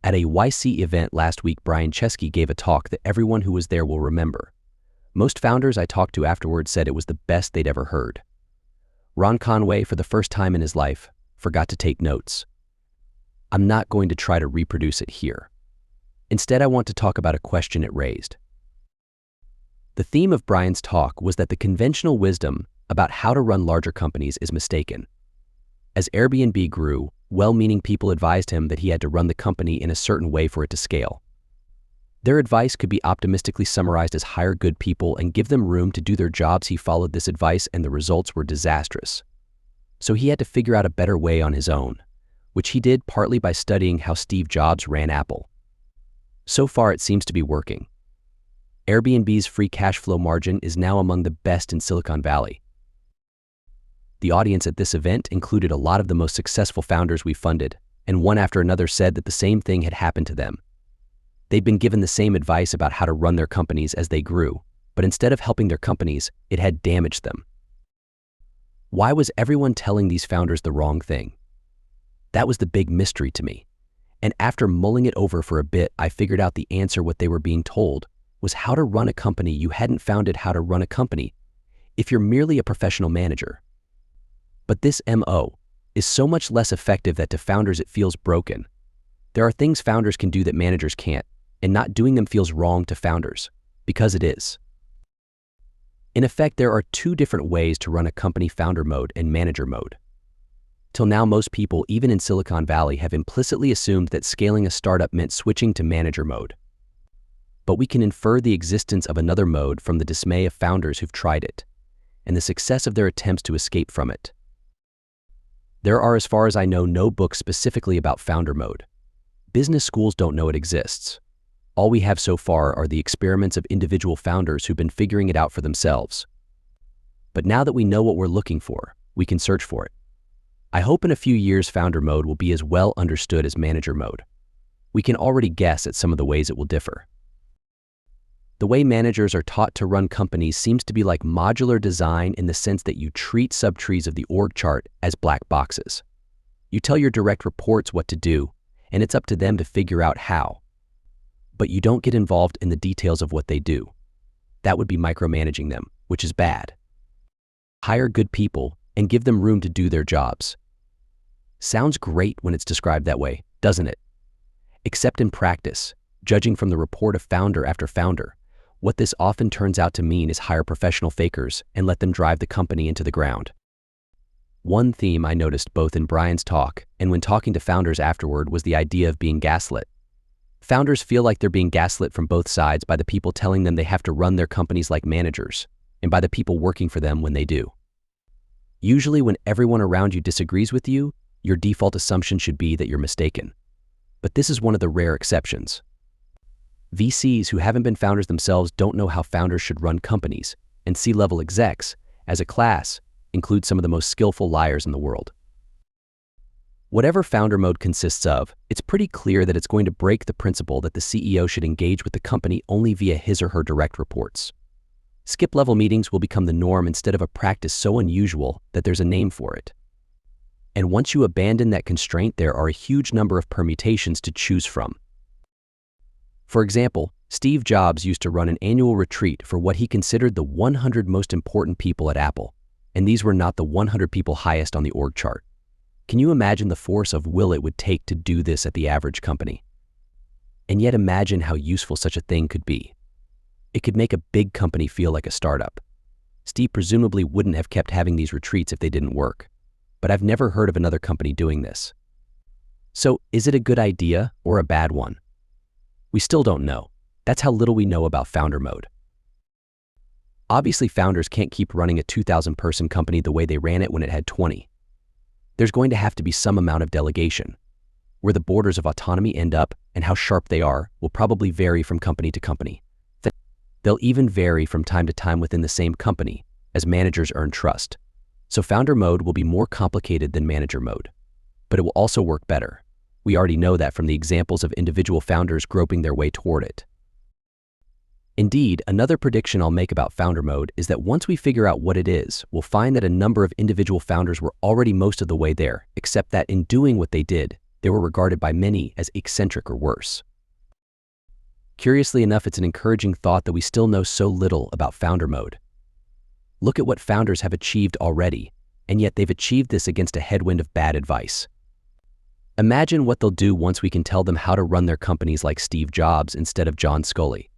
At a YC event last week, Brian Chesky gave a talk that everyone who was there will remember. Most founders I talked to afterwards said it was the best they'd ever heard. Ron Conway, for the first time in his life, forgot to take notes. I'm not going to try to reproduce it here. Instead, I want to talk about a question it raised. The theme of Brian's talk was that the conventional wisdom about how to run larger companies is mistaken. As Airbnb grew, well-meaning people advised him that he had to run the company in a certain way for it to scale. Their advice could be optimistically summarized as hire good people and give them room to do their jobs. He followed this advice and the results were disastrous. So he had to figure out a better way on his own, which he did partly by studying how Steve Jobs ran Apple. So far, it seems to be working. Airbnb's free cash flow margin is now among the best in Silicon Valley. The audience at this event included a lot of the most successful founders we funded, and one after another said that the same thing had happened to them. They'd been given the same advice about how to run their companies as they grew, but instead of helping their companies, it had damaged them. Why was everyone telling these founders the wrong thing? That was the big mystery to me. And after mulling it over for a bit, I figured out the answer. What they were being told was how to run a company. You hadn't founded how to run a company if you're merely a professional manager. But this MO is so much less effective that to founders it feels broken. There are things founders can do that managers can't, and not doing them feels wrong to founders, because it is. In effect, there are two different ways to run a company: founder mode and manager mode. Till now, most people, even in Silicon Valley, have implicitly assumed that scaling a startup meant switching to manager mode. But we can infer the existence of another mode from the dismay of founders who've tried it, and the success of their attempts to escape from it. There are, as far as I know, no books specifically about founder mode. Business schools don't know it exists. All we have so far are the experiments of individual founders who've been figuring it out for themselves. But now that we know what we're looking for, we can search for it. I hope in a few years founder mode will be as well understood as manager mode. We can already guess at some of the ways it will differ. The way managers are taught to run companies seems to be like modular design, in the sense that you treat subtrees of the org chart as black boxes. You tell your direct reports what to do, and it's up to them to figure out how. But you don't get involved in the details of what they do. That would be micromanaging them, which is bad. Hire good people and give them room to do their jobs. Sounds great when it's described that way, doesn't it? Except in practice, judging from the report of founder after founder, what this often turns out to mean is hire professional fakers and let them drive the company into the ground. One theme I noticed both in Brian's talk and when talking to founders afterward was the idea of being gaslit. Founders feel like they're being gaslit from both sides, by the people telling them they have to run their companies like managers, and by the people working for them when they do. Usually when everyone around you disagrees with you, your default assumption should be that you're mistaken. But this is one of the rare exceptions. VCs who haven't been founders themselves don't know how founders should run companies, and C-level execs, as a class, include some of the most skillful liars in the world. Whatever founder mode consists of, it's pretty clear that it's going to break the principle that the CEO should engage with the company only via his or her direct reports. Skip-level meetings will become the norm instead of a practice so unusual that there's a name for it. And once you abandon that constraint, there are a huge number of permutations to choose from. For example, Steve Jobs used to run an annual retreat for what he considered the 100 most important people at Apple, and these were not the 100 people highest on the org chart. Can you imagine the force of will it would take to do this at the average company? And yet imagine how useful such a thing could be. It could make a big company feel like a startup. Steve presumably wouldn't have kept having these retreats if they didn't work, but I've never heard of another company doing this. So, is it a good idea or a bad one? We still don't know. That's how little we know about founder mode. Obviously, founders can't keep running a 2,000-person company the way they ran it when it had 20. There's going to have to be some amount of delegation. Where the borders of autonomy end up and how sharp they are will probably vary from company to company. They'll even vary from time to time within the same company, as managers earn trust. So founder mode will be more complicated than manager mode. But it will also work better. We already know that from the examples of individual founders groping their way toward it. Indeed, another prediction I'll make about founder mode is that once we figure out what it is, we'll find that a number of individual founders were already most of the way there, except that in doing what they did, they were regarded by many as eccentric or worse. Curiously enough, it's an encouraging thought that we still know so little about founder mode. Look at what founders have achieved already, and yet they've achieved this against a headwind of bad advice. Imagine what they'll do once we can tell them how to run their companies like Steve Jobs instead of John Sculley.